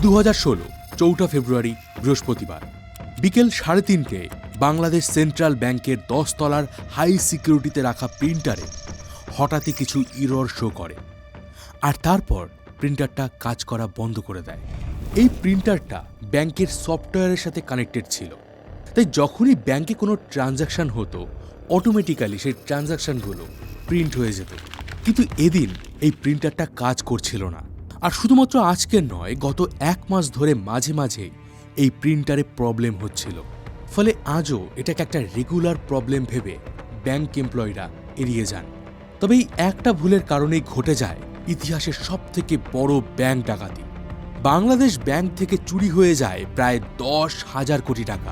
2016 4 ফেব্রুয়ারি বৃহস্পতিবার বিকেল 3:30 বাংলাদেশ সেন্ট্রাল ব্যাংকের 10 তলার হাই সিকিউরিটিতে রাখা প্রিন্টারে হঠাৎই কিছু ইরর শো করে, আর তারপর প্রিন্টারটা কাজ করা বন্ধ করে দেয়। এই প্রিন্টারটা ব্যাংকের সফটওয়্যারের সাথে কানেক্টেড ছিল, তাই যখনই ব্যাংকে কোনো ট্রানজাকশন হতো অটোমেটিক্যালি সেই ট্রানজাকশনগুলো প্রিন্ট হয়ে যেত। কিন্তু এদিন এই প্রিন্টারটা কাজ করছিল না। আর শুধুমাত্র আজকের নয়, গত 1 মাস ধরে মাঝে মাঝে এই প্রিন্টারে প্রবলেম হচ্ছিল। ফলে আজও এটাকে একটা রেগুলার প্রবলেম ভেবে ব্যাংক এমপ্লয়িরা এড়িয়ে যান। তবে এই একটা ভুলের কারণেই ঘটে যায় ইতিহাসের সবথেকে বড় ব্যাংক ডাকাতি। বাংলাদেশ ব্যাংক থেকে চুরি হয়ে যায় প্রায় 10,000 কোটি টাকা।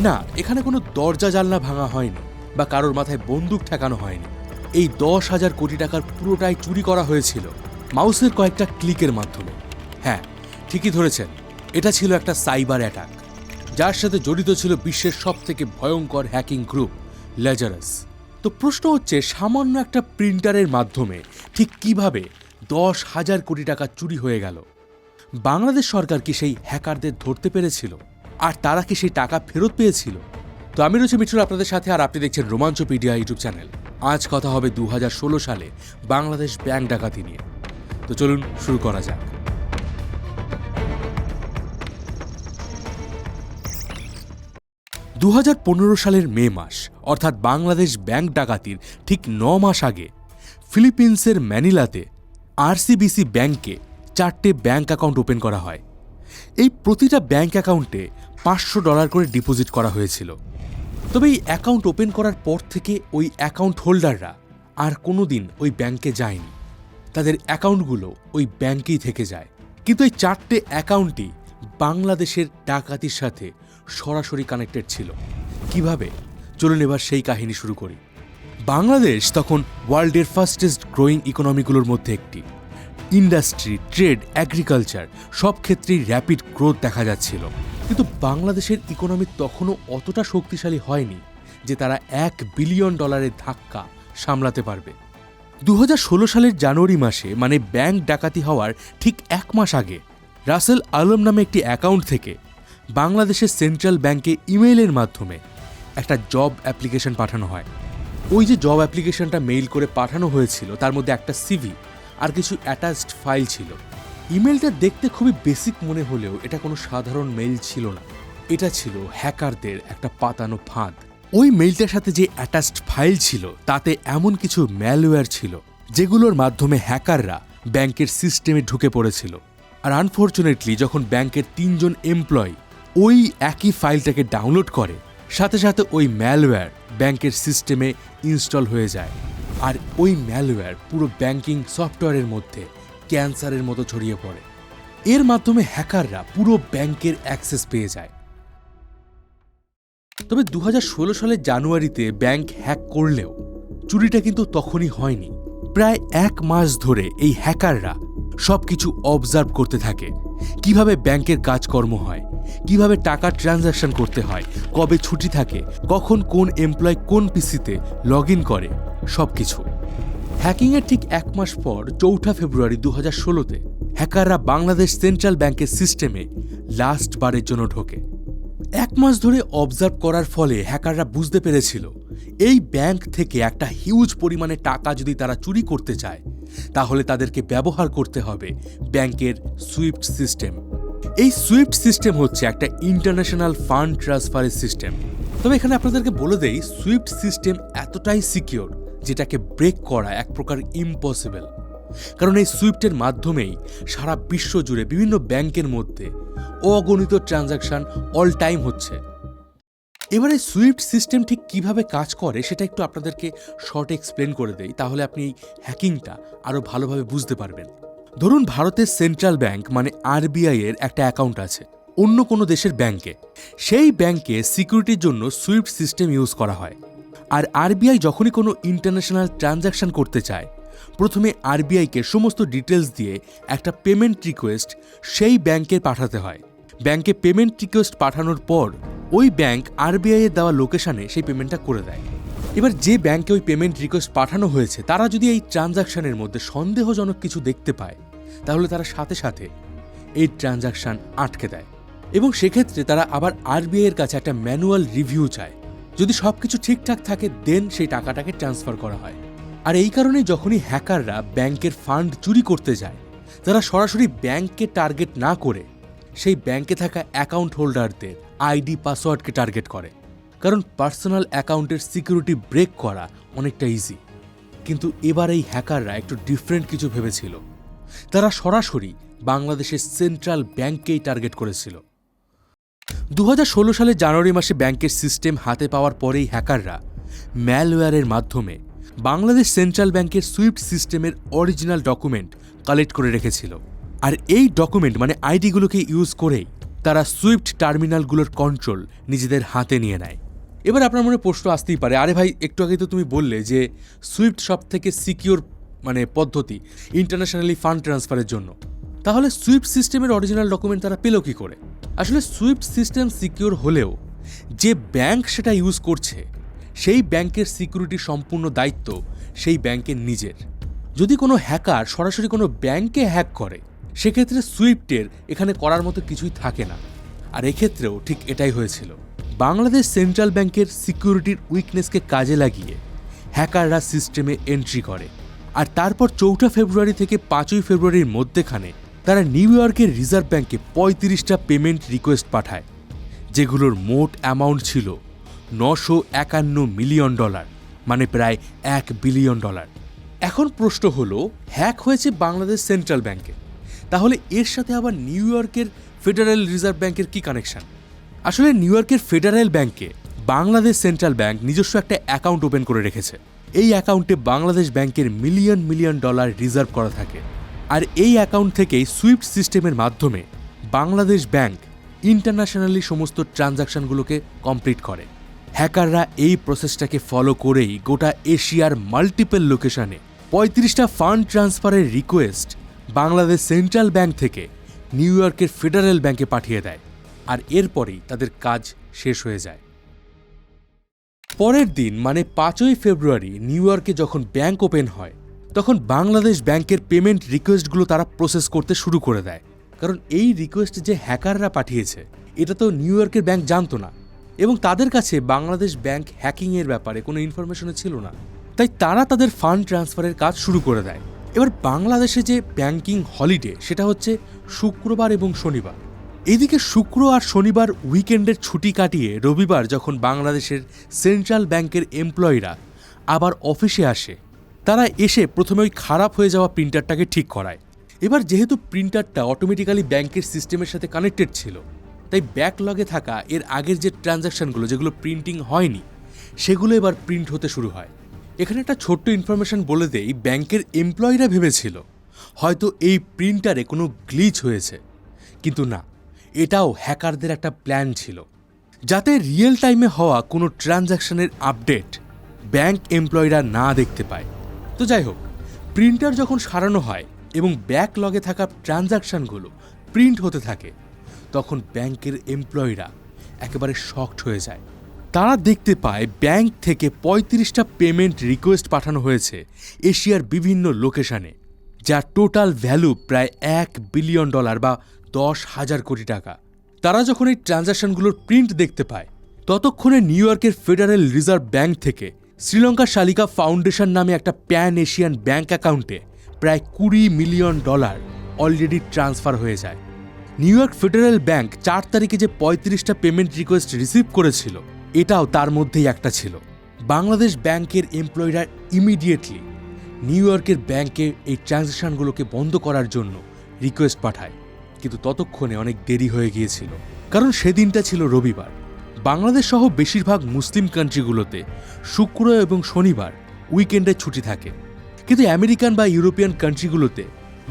না, এখানে কোনো দরজা জানলা ভাঙা হয়নি বা কারোর মাথায় বন্দুক ঠেকানো হয়নি। এই 10,000 কোটি টাকার পুরোটাই চুরি করা হয়েছিল মাউসের কয়েকটা ক্লিকের মাধ্যমে। হ্যাঁ, ঠিকই ধরেছেন, এটা ছিল একটা সাইবার অ্যাটাক, যার সাথে জড়িত ছিল বিশ্বের সবথেকে ভয়ঙ্কর হ্যাকিং গ্রুপ লেজারাস। তো প্রশ্ন হচ্ছে, সামান্য একটা প্রিন্টারের মাধ্যমে ঠিক কিভাবে 10,000 কোটি টাকা চুরি হয়ে গেল? বাংলাদেশ সরকার কি সেই হ্যাকারদের ধরতে পেরেছিল? আর তারা কি সেই টাকা ফেরত পেয়েছিল? তো আমি রয়েছি মিঠুন আপনাদের সাথে, আর আপনি দেখছেন রোমাঞ্চপিডিয়া ইউটিউব চ্যানেল। আজ কথা হবে 2016 সালে বাংলাদেশ ব্যাংক ডাকাতি নিয়ে। তো চলুন শুরু করা যাক। 2015 সালের মে মাস, অর্থাৎ বাংলাদেশ ব্যাংক ডাকাতির ঠিক 9 মাস আগে ফিলিপিন্সের ম্যানিলাতে আরসিবিসি ব্যাংকে 4টে ব্যাংক অ্যাকাউন্ট ওপেন করা হয়। এই প্রতিটা ব্যাংক অ্যাকাউন্টে $500 করে ডিপোজিট করা হয়েছিল। তবে এই অ্যাকাউন্ট ওপেন করার পর থেকে ওই অ্যাকাউন্ট হোল্ডাররা আর কোনোদিন ওই ব্যাংকে যায়নি। তাদের অ্যাকাউন্টগুলো ওই ব্যাংকেই থেকে যায়। কিন্তু এই 4টে অ্যাকাউন্টই বাংলাদেশের ডাকাতির সাথে সরাসরি কানেক্টেড ছিল। কিভাবে? চলুন এবার সেই কাহিনী শুরু করি। বাংলাদেশ তখন ওয়ার্ল্ডের ফাস্টেস্ট গ্রোয়িং ইকোনমিগুলোর মধ্যে একটি। ইন্ডাস্ট্রি, ট্রেড, এগ্রিকালচার সব ক্ষেত্রেই র্যাপিড গ্রোথ দেখা যাচ্ছিল। কিন্তু বাংলাদেশের ইকোনমি তখনও অতটা শক্তিশালী হয়নি যে তারা $1 বিলিয়ন ধাক্কা সামলাতে পারবে। 2016 সালের জানুয়ারি মাসে, মানে ব্যাংক ডাকাতি হওয়ার ঠিক 1 মাস আগে, রাসেল আলম নামে একটি অ্যাকাউন্ট থেকে বাংলাদেশের সেন্ট্রাল ব্যাংকে ইমেইলের মাধ্যমে একটা জব অ্যাপ্লিকেশন পাঠানো হয়। ওই যে জব অ্যাপ্লিকেশনটা মেইল করে পাঠানো হয়েছিল, তার মধ্যে একটা সিভি আর কিছু অ্যাটাচড ফাইল ছিল। ইমেলটা দেখতে খুবই বেসিক মনে হলেও এটা কোনো সাধারণ মেইল ছিল না। এটা ছিল হ্যাকারদের একটা পাতানো ফাঁদ। ওই মেইলটার সাথে যে অ্যাটাচড ফাইল ছিল তাতে এমন কিছু ম্যালওয়্যার ছিল যেগুলোর মাধ্যমে হ্যাকাররা ব্যাংকের সিস্টেমে ঢুকে পড়েছিল। আর আনফর্চুনেটলি যখন ব্যাংকের 3 জন এমপ্লয়ি ওই একই ফাইলটাকে ডাউনলোড করে, সাথে সাথে ওই ম্যালওয়্যার ব্যাংকের সিস্টেমে ইনস্টল হয়ে যায়। আর ওই ম্যালওয়্যার পুরো ব্যাংকিং সফটওয়্যারের মধ্যে ক্যান্সারের মতো ছড়িয়ে পড়ে। এর মাধ্যমে হ্যাকাররা পুরো ব্যাংকের অ্যাক্সেস পেয়ে যায়। তবে 2016 সালের জানুয়ারিতে ব্যাংক হ্যাক করলেও চুরিটা কিন্তু তখনই হয়নি। প্রায় 1 মাস ধরে এই হ্যাকাররা সবকিছু অবজার্ভ করতে থাকে। কিভাবে ব্যাংকের কাজকর্ম হয়, কিভাবে টাকা ট্রানজাকশন করতে হয়, কবে ছুটি থাকে, কখন কোন এমপ্লয় কোন পিসিতে লগ ইন করে, সবকিছু। হ্যাকিংয়ের ঠিক 1 মাস পর 4 ফেব্রুয়ারি 2016-তে হ্যাকাররা বাংলাদেশ সেন্ট্রাল ব্যাংকের সিস্টেমে লাস্ট বারের জন্য ঢোকে। 1 মাস ধরে অবজার্ভ করার ফলে হ্যাকাররা বুঝতে পেরেছিল এই ব্যাংক থেকে একটা হিউজ পরিমাণে টাকা যদি তারা চুরি করতে চায়, তাহলে তাদেরকে ব্যবহার করতে হবে ব্যাংকের সুইফট সিস্টেম। এই সুইফট সিস্টেম হচ্ছে একটা ইন্টারন্যাশনাল ফান্ড ট্রান্সফারের সিস্টেম। তবে এখানে আপনাদেরকে বলে দেই, সুইফট সিস্টেম এতটাই সিকিউর যেটাকে ব্রেক করা এক প্রকার ইম্পসিবল। কারণ এই সুইফটের মাধ্যমেই সারা বিশ্ব জুড়ে বিভিন্ন ব্যাংকের মধ্যে অগণিত ট্রানজাকশন অল টাইম হচ্ছে। এবারে সুইফট সিস্টেম ঠিক কিভাবে কাজ করে সেটা একটু আপনাদেরকে শর্ট এক্সপ্লেন করে দেই, তাহলে আপনি এই হ্যাকিংটা আরও ভালোভাবে বুঝতে পারবেন। ধরুন ভারতের সেন্ট্রাল ব্যাংক মানে আরবিআই এর একটা অ্যাকাউন্ট আছে অন্য কোনো দেশের ব্যাংকে। সেই ব্যাংকে সিকিউরিটির জন্য সুইফট সিস্টেম ইউজ করা হয়। আর আরবিআই যখনই কোনো ইন্টারন্যাশনাল ট্রানজাকশন করতে চায়, প্রথমে আরবিআইকে সমস্ত ডিটেলস দিয়ে একটা পেমেন্ট রিকোয়েস্ট সেই ব্যাংকে পাঠাতে হয়। ব্যাংকে পেমেন্ট রিকোয়েস্ট পাঠানোর পর ওই ব্যাংক আরবিআই এর দেওয়া লোকেশনে সেই পেমেন্টটা করে দেয়। এবার যে ব্যাংকে ওই পেমেন্ট রিকোয়েস্ট পাঠানো হয়েছে, তারা যদি এই ট্রানজাকশনের মধ্যে সন্দেহজনক কিছু দেখতে পায়, তাহলে তারা সাথে সাথে এই ট্রানজাকশন আটকে দেয় এবং সেক্ষেত্রে তারা আবার আরবিআই এর কাছে একটা ম্যানুয়াল রিভিউ চায়। যদি সবকিছু ঠিকঠাক থাকে দেন সেই টাকাটাকে ট্রান্সফার করা হয়। আর এই কারণে যখনই হ্যাকাররা ব্যাংকের ফান্ড চুরি করতে যায়, তারা সরাসরি ব্যাংককে টার্গেট না করে সেই ব্যাংকে থাকা অ্যাকাউন্ট হোল্ডারদের আইডি পাসওয়ার্ডকে টার্গেট করে। কারণ পার্সোনাল অ্যাকাউন্টের সিকিউরিটি ব্রেক করা অনেকটা ইজি। কিন্তু এবার এই হ্যাকাররা একটু ডিফারেন্ট কিছু ভেবেছিল। তারা সরাসরি বাংলাদেশের সেন্ট্রাল ব্যাংককেই টার্গেট করেছিল। 2016 সালের জানুয়ারি মাসে ব্যাংকের সিস্টেম হাতে পাওয়ার পরেই হ্যাকাররা ম্যালওয়্যারের মাধ্যমে বাংলাদেশ সেন্ট্রাল ব্যাংকের সুইফট সিস্টেমের অরিজিনাল ডকুমেন্ট কালেক্ট করে রেখেছিল। আর এই ডকুমেন্ট মানে আইডিগুলোকে ইউজ করেই তারা সুইফট টার্মিনালগুলোর কন্ট্রোল নিজেদের হাতে নিয়ে নেয়। এবার আপনার মনে প্রশ্ন আসতেই পারে, আরে ভাই একটু আগে তো তুমি বললে যে সুইফট সব থেকে সিকিউর পদ্ধতি ইন্টারন্যাশনালি ফান্ড ট্রান্সফারের জন্য, তাহলে সুইফট সিস্টেমের অরিজিনাল ডকুমেন্ট তারা পেল কি করে? আসলে সুইফট সিস্টেম সিকিউর হলেও যে ব্যাংক সেটা ইউজ করছে সেই ব্যাংকের সিকিউরিটি সম্পূর্ণ দায়িত্ব সেই ব্যাংকের নিজের। যদি কোনো হ্যাকার সরাসরি কোনো ব্যাংকে হ্যাক করে সেক্ষেত্রে সুইফটের এখানে করার মতো কিছুই থাকে না। আর এক্ষেত্রেও ঠিক এটাই হয়েছিল। বাংলাদেশ সেন্ট্রাল ব্যাংকের সিকিউরিটির উইকনেসকে কাজে লাগিয়ে হ্যাকাররা সিস্টেমে এন্ট্রি করে। আর তারপর 4 ফেব্রুয়ারি থেকে 5 ফেব্রুয়ারির মধ্যেখানে তারা নিউ ইয়র্কের রিজার্ভ ব্যাংকে 35টা পেমেন্ট রিকোয়েস্ট পাঠায়, যেগুলোর মোট অ্যামাউন্ট ছিল $951 মিলিয়ন, মানে প্রায় $1 বিলিয়ন। এখন প্রশ্ন হলো, হ্যাক হয়েছে বাংলাদেশ সেন্ট্রাল ব্যাংকে, তাহলে এর সাথে আবার নিউ ইয়র্কের ফেডারেল রিজার্ভ ব্যাংকের কি কানেকশন? আসলে নিউ ইয়র্কের ফেডারেল ব্যাংকে বাংলাদেশ সেন্ট্রাল ব্যাংক নিজস্ব একটা অ্যাকাউন্ট ওপেন করে রেখেছে। এই অ্যাকাউন্টে বাংলাদেশ ব্যাংকের মিলিয়ন মিলিয়ন ডলার রিজার্ভ করা থাকে। আর এই অ্যাকাউন্ট থেকেই সুইফট সিস্টেমের মাধ্যমে বাংলাদেশ ব্যাংক ইন্টারন্যাশনালি সমস্ত ট্রানজাকশনগুলোকে কমপ্লিট করে। হ্যাকাররা এই প্রসেসটাকে ফলো করেই গোটা এশিয়ার মাল্টিপল লোকেশনে 35টা ফান্ড ট্রান্সফারের রিকোয়েস্ট বাংলাদেশ সেন্ট্রাল ব্যাংক থেকে নিউ ইয়র্কের ফেডারেল ব্যাংকে পাঠিয়ে দেয়। আর এরপরেই তাদের কাজ শেষ হয়ে যায়। পরের দিন মানে 5 ফেব্রুয়ারি নিউ ইয়র্কে যখন ব্যাংক ওপেন হয়, তখন বাংলাদেশ ব্যাংকের পেমেন্ট রিকোয়েস্টগুলো তারা প্রসেস করতে শুরু করে দেয়। কারণ এই রিকোয়েস্ট যে হ্যাকাররা পাঠিয়েছে এটা তো নিউ ইয়র্কের ব্যাংক জানতো না, এবং তাদের কাছে বাংলাদেশ ব্যাংক হ্যাকিংয়ের ব্যাপারে কোনো ইনফরমেশনও ছিল না। তাই তারা তাদের ফান্ড ট্রান্সফারের কাজ শুরু করে দেয়। এবার বাংলাদেশে যে ব্যাংকিং হলিডে সেটা হচ্ছে শুক্রবার এবং শনিবার। এদিকে শুক্র আর শনিবার উইকেন্ডের ছুটি কাটিয়ে রবিবার যখন বাংলাদেশের সেন্ট্রাল ব্যাংকের এমপ্লয়িরা আবার অফিসে আসে, তারা এসে প্রথমে ওই খারাপ হয়ে যাওয়া প্রিন্টারটাকে ঠিক করায়। এবার যেহেতু প্রিন্টারটা অটোমেটিক্যালি ব্যাংকের সিস্টেমের সাথে কানেক্টেড ছিল, তাই ব্যাকলগে থাকা এর আগের যে ট্রানজাকশনগুলো যেগুলো প্রিন্টিং হয়নি সেগুলো এবার প্রিন্ট হতে শুরু হয়। এখানে একটা ছোট্ট ইনফরমেশন বলে দেই, ব্যাংকের এমপ্লয়িরা ভেবেছিল হয়তো এই প্রিন্টারে কোনো গ্লিচ হয়েছে, কিন্তু না, এটাও হ্যাকারদের একটা প্ল্যান ছিল, যাতে রিয়েল টাইমে হওয়া কোনো ট্রানজাকশনের আপডেট ব্যাংক এমপ্লয়িরা না দেখতে পায়। তো যাই হোক, প্রিন্টার যখন সারানো হয় এবং ব্যাকলগে থাকা ট্রানজাকশনগুলো প্রিন্ট হতে থাকে, তখন ব্যাংকের এমপ্লয়িরা একেবারে শকড হয়ে যায়। তারা দেখতে পায় ব্যাংক থেকে 35টা পেমেন্ট রিকোয়েস্ট পাঠানো হয়েছে এশিয়ার বিভিন্ন লোকেশনে, যার টোটাল ভ্যালু প্রায় $1 বিলিয়ন বা 10,000 কোটি টাকা। তারা যখন এই ট্রানজাকশনগুলোর প্রিন্ট দেখতে পায়, ততক্ষণে নিউ ইয়র্কের ফেডারেল রিজার্ভ ব্যাংক থেকে শ্রীলঙ্কা শালিকা ফাউন্ডেশন নামে একটা প্যান এশিয়ান ব্যাংক অ্যাকাউন্টে প্রায় $20 মিলিয়ন অলরেডি ট্রান্সফার হয়ে যায়। নিউ ইয়র্ক ফেডারেল ব্যাংক 4 তারিখে যে 35টা পেমেন্ট রিকোয়েস্ট রিসিভ করেছিল, এটাও তার মধ্যেই একটা ছিল। বাংলাদেশ ব্যাংকের এমপ্লয়িরা ইমিডিয়েটলি নিউ ইয়র্কের ব্যাংকে এই ট্রানজাকশনগুলোকে বন্ধ করার জন্য রিকোয়েস্ট পাঠায়, কিন্তু ততক্ষণে অনেক দেরি হয়ে গিয়েছিল। কারণ সেদিনটা ছিল রবিবার। বাংলাদেশ সহ বেশিরভাগ মুসলিম কান্ট্রিগুলোতে শুক্র এবং শনিবার উইকেন্ডের ছুটি থাকে, কিন্তু আমেরিকান বা ইউরোপিয়ান কান্ট্রিগুলোতে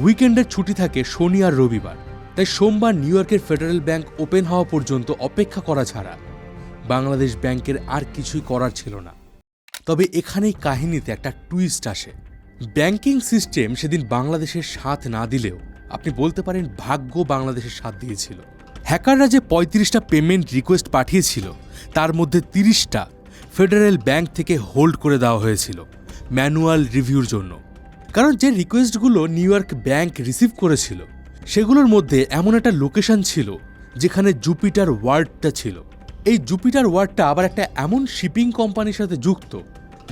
উইকেন্ডের ছুটি থাকে শনি আর রবিবার। তাই সোমবার নিউ ইয়র্কের ফেডারেল ব্যাংক ওপেন হওয়া পর্যন্ত অপেক্ষা করা ছাড়া বাংলাদেশ ব্যাংকের আর কিছুই করার ছিল না। তবে এখানেই কাহিনীতে একটা টুইস্ট আসে। ব্যাংকিং সিস্টেম সেদিন বাংলাদেশের সাথ না দিলেও আপনি বলতে পারেন ভাগ্য বাংলাদেশের সাথ দিয়েছিল। হ্যাকাররা যে 35টা পেমেন্ট রিকোয়েস্ট পাঠিয়েছিল, তার মধ্যে 30টা ফেডারেল ব্যাংক থেকে হোল্ড করে দেওয়া হয়েছিল ম্যানুয়াল রিভিউর জন্য। কারণ যে রিকোয়েস্টগুলো নিউ ইয়র্ক ব্যাংক রিসিভ করেছিল সেগুলোর মধ্যে এমন একটা লোকেশন ছিল যেখানে জুপিটার ওয়ার্ল্ডটা ছিল। এই জুপিটার ওয়ার্ল্ডটা আবার একটা এমন শিপিং কোম্পানির সাথে যুক্ত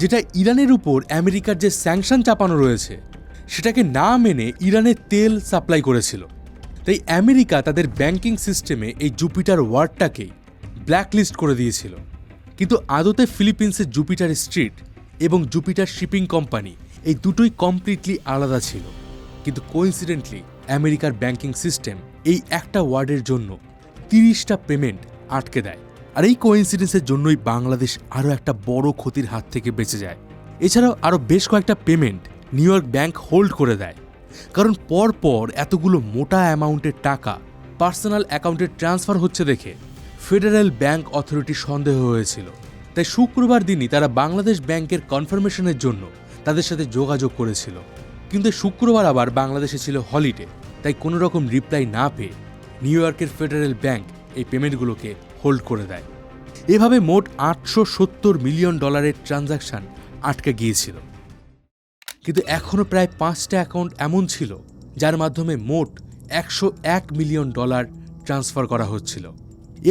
যেটা ইরানের উপর আমেরিকার যে স্যাংশন চাপানো রয়েছে সেটাকে না মেনে ইরানের তেল সাপ্লাই করেছিল। তাই আমেরিকা তাদের ব্যাংকিং সিস্টেমে এই জুপিটার ওয়ার্ল্ডটাকেই ব্ল্যাকলিস্ট করে দিয়েছিল। কিন্তু আদতে ফিলিপিন্সের জুপিটার স্ট্রিট এবং জুপিটার শিপিং কোম্পানি এই দুটোই কমপ্লিটলি আলাদা ছিল। কিন্তু কোইন্সিডেন্টলি আমেরিকার ব্যাংকিং সিস্টেম এই একটা ওয়ার্ডের জন্য 30টা পেমেন্ট আটকে দেয়। আর এই কোইন্সিডেন্সের জন্যই বাংলাদেশ আরও একটা বড় ক্ষতির হাত থেকে বেঁচে যায়। এছাড়াও আরও বেশ কয়েকটা payment new York bank hold করে দেয়, কারণ পরপর এতগুলো মোটা অ্যামাউন্টের টাকা পার্সোনাল অ্যাকাউন্টে ট্রান্সফার হচ্ছে দেখে ফেডারেল ব্যাংক অথরিটি সন্দেহ হয়েছিল। তাই শুক্রবার দিনই তারা বাংলাদেশ ব্যাংকের কনফার্মেশনের জন্য তাদের সাথে যোগাযোগ করেছিল। কিন্তু শুক্রবার আবার বাংলাদেশে ছিল হলিডে, তাই কোনো রকম রিপ্লাই না পেয়ে নিউ ইয়র্কের ফেডারেল ব্যাংক এই পেমেন্টগুলোকে হোল্ড করে দেয়। এভাবে মোট $870 মিলিয়ন ট্রানজাকশন আটকে গিয়েছিল। কিন্তু এখনও প্রায় 5টা অ্যাকাউন্ট এমন ছিল যার মাধ্যমে মোট $101 মিলিয়ন ট্রান্সফার করা হচ্ছিল।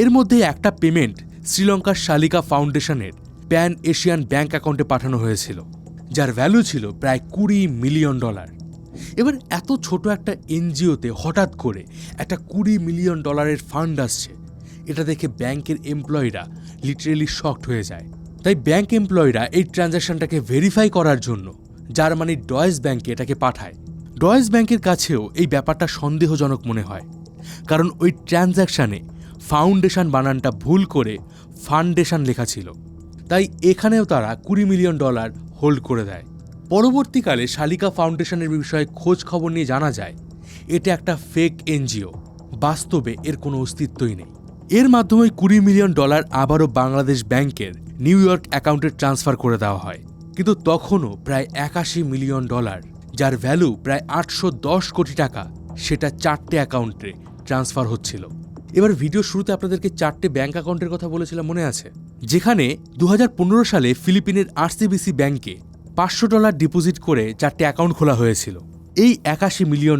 এর মধ্যে একটা পেমেন্ট শ্রীলঙ্কার শালিকা ফাউন্ডেশনের প্যান এশিয়ান ব্যাংক অ্যাকাউন্টে পাঠানো হয়েছিল, যার ভ্যালু ছিল প্রায় $20 মিলিয়ন। এবার এত ছোট একটা এনজিওতে হঠাৎ করে একটা $20 মিলিয়ন ফান্ড আসছে, এটা দেখে ব্যাংকের এমপ্লয়িরা লিটারেলি শকড হয়ে যায়। তাই ব্যাংক এমপ্লয়িরা এই ট্রানজ্যাকশনটাকে ভেরিফাই করার জন্য জার্মানির ডয়েশ ব্যাংকে এটাকে পাঠায়। ডয়েশ ব্যাংকের কাছেও এই ব্যাপারটা সন্দেহজনক মনে হয়, কারণ ওই ট্রানজ্যাকশানে ফাউন্ডেশন বানানটা ভুল করে ফান্ডেশন লেখা ছিল। তাই এখানেও তারা $20 মিলিয়ন হোল্ড করে দেয়। পরবর্তীকালে শালিকা ফাউন্ডেশনের বিষয়ে খোঁজ খবর নিয়ে জানা যায় এটা একটা ফেক এনজিও, বাস্তবে এর কোনো অস্তিত্বই নেই। এর মাধ্যমে $20 মিলিয়ন আবারও বাংলাদেশ ব্যাংকের নিউ ইয়র্ক অ্যাকাউন্টে ট্রান্সফার করে দেওয়া হয়। কিন্তু তখনও প্রায় $81 মিলিয়ন, যার ভ্যালু প্রায় 810 কোটি টাকা, সেটা 4টে অ্যাকাউন্টে ট্রান্সফার হচ্ছিল। এবার ভিডিও শুরুতে আপনাদেরকে 4টে ব্যাংক অ্যাকাউন্টের কথা বলেছিলাম, মনে আছে? যেখানে 2015 সালে ফিলিপিনের আরসিবিসি ব্যাংকে $500 ডিপোজিট করে 4টে অ্যাকাউন্ট খোলা হয়েছিল। এই $81 মিলিয়ন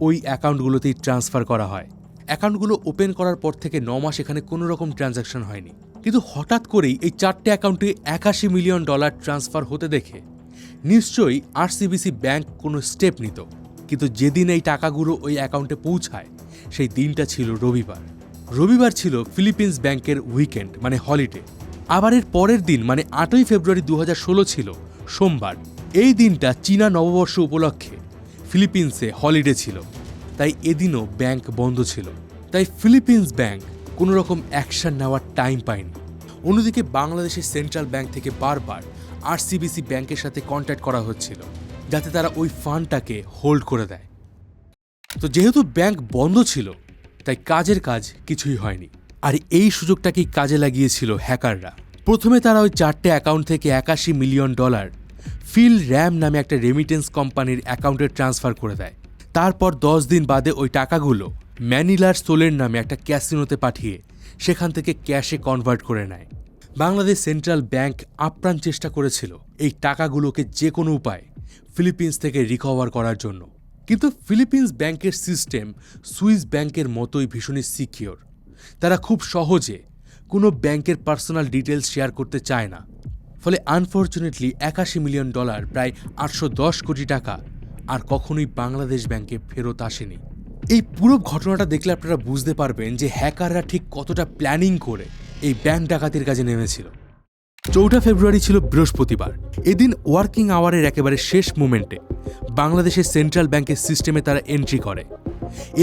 ওই অ্যাকাউন্টগুলোতেই ট্রান্সফার করা হয়। অ্যাকাউন্টগুলো ওপেন করার পর থেকে 9 মাস এখানে কোনো রকম ট্রানজ্যাকশন হয়নি। কিন্তু হঠাৎ করেই এই 4টে অ্যাকাউন্টে $81 মিলিয়ন ট্রান্সফার হতে দেখে নিশ্চয়ই আরসিবিসি ব্যাংক কোনো স্টেপ নিত। কিন্তু যেদিন এই টাকাগুলো ওই অ্যাকাউন্টে পৌঁছায় সেই দিনটা ছিল রবিবার। রবিবার ছিল ফিলিপিন্স ব্যাংকের উইকেন্ড, মানে হলিডে। আবার এর পরের দিন মানে 8ই ফেব্রুয়ারি 2016 ছিল সোমবার। এই দিনটা চীনা নববর্ষ উপলক্ষে ফিলিপিন্সে হলিডে ছিল, তাই এদিনও ব্যাংক বন্ধ ছিল। তাই ফিলিপিন্স ব্যাংক কোনো রকম অ্যাকশন নেওয়ার টাইম পায়নি। অন্যদিকে বাংলাদেশের সেন্ট্রাল ব্যাংক থেকে বারবার আরসিবিসি ব্যাংকের সাথে কন্ট্যাক্ট করা হচ্ছিল যাতে তারা ওই ফান্ডটাকে হোল্ড করে দেয়। তো যেহেতু ব্যাংক বন্ধ ছিল তাই কাজের কাজ কিছুই হয়নি। আর এই সুযোগটাকেই কাজে লাগিয়েছিল হ্যাকাররা। প্রথমে তারা ওই 4টে অ্যাকাউন্ট থেকে $81 মিলিয়ন ফিল র্যাম নামে একটা রেমিটেন্স কোম্পানির অ্যাকাউন্টে ট্রান্সফার করে দেয়। তারপর 10 দিন বাদে ওই টাকাগুলো ম্যানিলার সোলের নামে একটা ক্যাসিনোতে পাঠিয়ে সেখান থেকে ক্যাশে কনভার্ট করে নেয়। বাংলাদেশ সেন্ট্রাল ব্যাংক আপ্রাণ চেষ্টা করেছিল এই টাকাগুলোকে যে কোনো উপায়ে ফিলিপিন্স থেকে রিকভার করার জন্য, কিন্তু ফিলিপিন্স ব্যাংকের সিস্টেম সুইস ব্যাংকের মতোই ভীষণই সিকিওর। তারা খুব সহজে কোনো ব্যাংকের পার্সোনাল ডিটেলস শেয়ার করতে চায় না। ফলে আনফর্চুনেটলি $81 মিলিয়ন প্রায় 810 কোটি টাকা আর কখনোই বাংলাদেশ ব্যাংকে ফেরত আসেনি। এই পুরো ঘটনাটা দেখলে আপনারা বুঝতে পারবেন যে হ্যাকাররা ঠিক কতটা প্ল্যানিং করে এই ব্যাংক ডাকাতির কাজে নেমেছিল। 4 ফেব্রুয়ারি ছিল বৃহস্পতিবার। এদিন ওয়ার্কিং আওয়ারের একেবারে শেষ মোমেন্টে বাংলাদেশের সেন্ট্রাল ব্যাংকের সিস্টেমে তারা এন্ট্রি করে।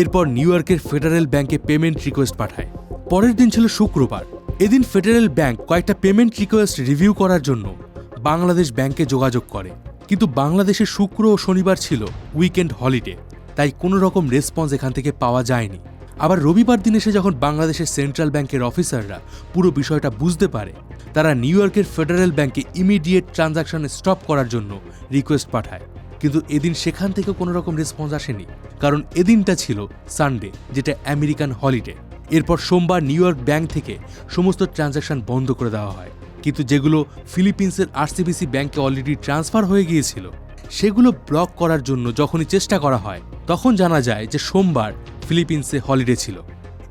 এরপর নিউ ইয়র্কের ফেডারেল ব্যাংকে পেমেন্ট রিকোয়েস্ট পাঠায়। পরের দিন ছিল শুক্রবার। এদিন ফেডারেল ব্যাংক কয়েকটা পেমেন্ট রিকোয়েস্ট রিভিউ করার জন্য বাংলাদেশ ব্যাংকে যোগাযোগ করে, কিন্তু বাংলাদেশে শুক্র ও শনিবার ছিল উইকেন্ড হলিডে, তাই কোনো রকম রেসপন্স এখান থেকে পাওয়া যায়নি। আবার রবিবার দিন এসে যখন বাংলাদেশের সেন্ট্রাল ব্যাংকের অফিসাররা পুরো বিষয়টা বুঝতে পারে, তারা নিউ ইয়র্কের ফেডারেল ব্যাংকে ইমিডিয়েট ট্রানজাকশন স্টপ করার জন্য রিকোয়েস্ট পাঠায়। কিন্তু এদিন সেখান থেকে কোনো রকম রেসপন্স আসেনি, কারণ এদিনটা ছিল সানডে, যেটা আমেরিকান হলিডে। এরপর সোমবার নিউ ইয়র্ক ব্যাংক থেকে সমস্ত ট্রানজাকশন বন্ধ করে দেওয়া হয়, কিন্তু যেগুলো ফিলিপিন্সের আরসিবিসি ব্যাংকে অলরেডি ট্রান্সফার হয়ে গিয়েছিল সেগুলো ব্লক করার জন্য যখনই চেষ্টা করা হয় তখন জানা যায় যে সোমবার ফিলিপিন্সে হলিডে ছিল।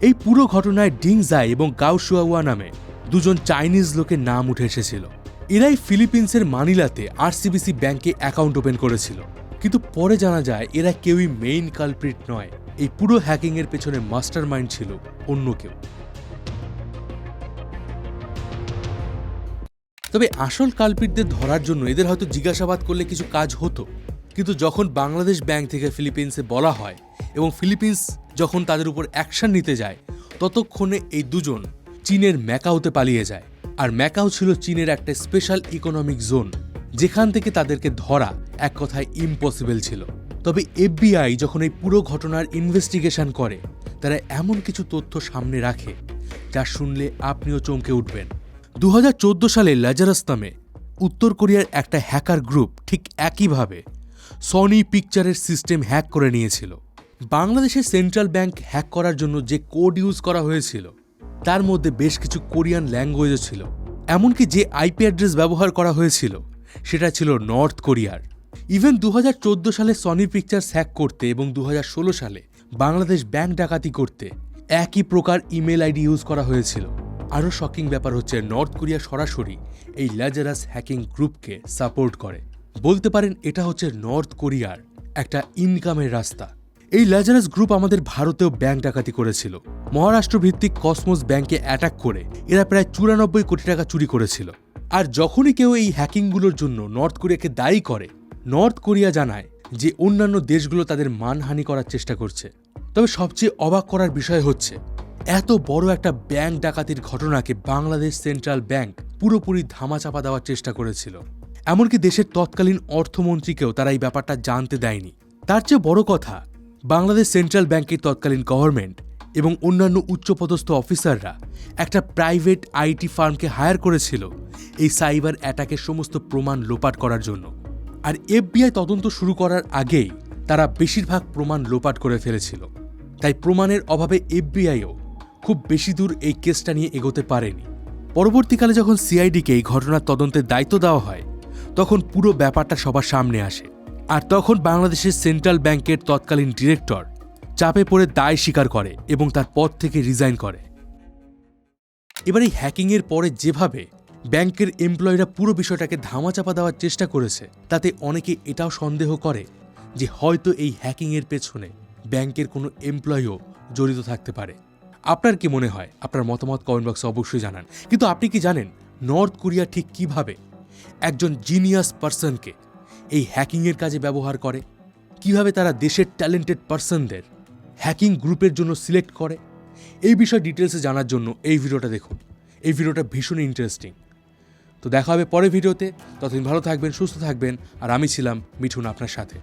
এই পুরো ঘটনায় ডিং জাই এবং গাও শুয়াওয়া নামে দুজন চাইনিজ লোকের নাম উঠে এসেছিল। এরাই ফিলিপিন্সের মানিলাতে আরসিবিসি ব্যাংকে অ্যাকাউন্ট ওপেন করেছিল, কিন্তু পরে জানা যায় এরা কেউই মেইন কালপ্রিট নয়। এই পুরো হ্যাকিংয়ের পেছনে মাস্টার মাইন্ড ছিল অন্য কেউ। তবে আসল কালপ্রিটদের ধরার জন্য এদের হয়তো জিজ্ঞাসাবাদ করলে কিছু কাজ হতো, কিন্তু যখন বাংলাদেশ ব্যাংক থেকে ফিলিপিন্সে বলা হয় এবং ফিলিপিন্স যখন তাদের উপর অ্যাকশন নিতে যায়, ততক্ষণে এই দুজন চীনের ম্যাকাওতে পালিয়ে যায়। আর ম্যাকাও ছিল চীনের একটা স্পেশাল ইকোনমিক জোন, যেখান থেকে তাদেরকে ধরা এক কথায় ইম্পসিবল ছিল। তবে এফবিআই যখন এই পুরো ঘটনার ইনভেস্টিগেশন করে, তারা এমন কিছু তথ্য সামনে রাখে যা শুনলে আপনিও চমকে উঠবেন। 2014 সালে লাজারাস নামে উত্তর কোরিয়ার একটা হ্যাকার গ্রুপ ঠিক একইভাবে সনি পিকচারের সিস্টেম হ্যাক করে নিয়েছিল। বাংলাদেশের সেন্ট্রাল ব্যাংক হ্যাক করার জন্য যে কোড ইউজ করা হয়েছিল তার মধ্যে বেশ কিছু কোরিয়ান ল্যাঙ্গুয়েজও ছিল। এমনকি যে আইপি অ্যাড্রেস ব্যবহার করা হয়েছিল সেটা ছিল নর্থ কোরিয়ার। ইভেন 2014 সালে সনি পিকচার্স হ্যাক করতে এবং 2016 সালে বাংলাদেশ ব্যাংক ডাকাতি করতে একই প্রকার ইমেল আইডি ইউজ করা হয়েছিল। আরও শকিং ব্যাপার হচ্ছে নর্থ কোরিয়া সরাসরি এই লাজারাস হ্যাকিং গ্রুপকে সাপোর্ট করে। বলতে পারেন এটা হচ্ছে নর্থ কোরিয়ার একটা ইনকামের রাস্তা। এই লাজারাস গ্রুপ আমাদের ভারতেও ব্যাংক ডাকাতি করেছিল। মহারাষ্ট্র ভিত্তিক কসমোস ব্যাংকে অ্যাটাক করে এরা প্রায় 94 কোটি টাকা চুরি করেছিল। আর যখনই কেউ এই হ্যাকিংগুলোর জন্য নর্থ কোরিয়াকে দায়ী করে, নর্থ কোরিয়া জানায় যে অন্যান্য দেশগুলো তাদের মানহানি করার চেষ্টা করছে। তবে সবচেয়ে অবাক করার বিষয় হচ্ছে এত বড় একটা ব্যাংক ডাকাতির ঘটনাকে বাংলাদেশ সেন্ট্রাল ব্যাংক পুরোপুরি ধামাচাপা দেওয়ার চেষ্টা করেছিল। এমনকি দেশের তৎকালীন অর্থমন্ত্রীকেও তারা এই ব্যাপারটা জানতে দেয়নি। তার চেয়ে বড় কথা, বাংলাদেশ সেন্ট্রাল ব্যাংকের তৎকালীন গভর্নমেন্ট এবং অন্যান্য উচ্চপদস্থ অফিসাররা একটা প্রাইভেট আইটি ফার্মকে হায়ার করেছিল এই সাইবার অ্যাটাকের সমস্ত প্রমাণ লোপাট করার জন্য। আর এফবিআই তদন্ত শুরু করার আগেই তারা বেশিরভাগ প্রমাণ লোপাট করে ফেলেছিল। তাই প্রমাণের অভাবে এফবিআইও খুব বেশি দূর এই কেসটা নিয়ে এগোতে পারেনি। পরবর্তীকালে যখন সিআইডিকে এই ঘটনার তদন্তের দায়িত্ব দেওয়া হয়, তখন পুরো ব্যাপারটা সবার সামনে আসে। আর তখন বাংলাদেশের সেন্ট্রাল ব্যাংকের তৎকালীন ডিরেক্টর চাপে পড়ে দায় স্বীকার করে এবং তার পদ থেকে রিজাইন করে। এবার এই হ্যাকিংয়ের পরে যেভাবে ব্যাংকের এমপ্লয়িরা পুরো বিষয়টাকে ধামাচাপা দেওয়ার চেষ্টা করেছে, তাতে অনেকে এটাও সন্দেহ করে যে হয়তো এই হ্যাকিংয়ের পেছনে ব্যাংকের কোনো এমপ্লয়িও জড়িত থাকতে পারে। আপনার কি মনে হয়? আপনার মতামত কমেন্ট বক্সে অবশ্যই জানান। কিন্তু আপনি কি জানেন নর্থ কোরিয়া ঠিক কিভাবে একজন জিনিয়াস পার্সনকে এই হ্যাকিংয়ের কাজে ব্যবহার করে? কিভাবে তারা দেশের ট্যালেন্টেড পার্সনদের হ্যাকিং গ্রুপের জন্য সিলেক্ট করে? এই বিষয়ে ডিটেলসে জানার জন্য এই ভিডিওটা দেখুন। এই ভিডিওটা ভীষণ ইন্টারেস্টিং। তো দেখা হবে পরের ভিডিওতে। ততদিন ভালো থাকবেন, সুস্থ থাকবেন। আর আমি ছিলাম মিঠুন আপনার সাথে।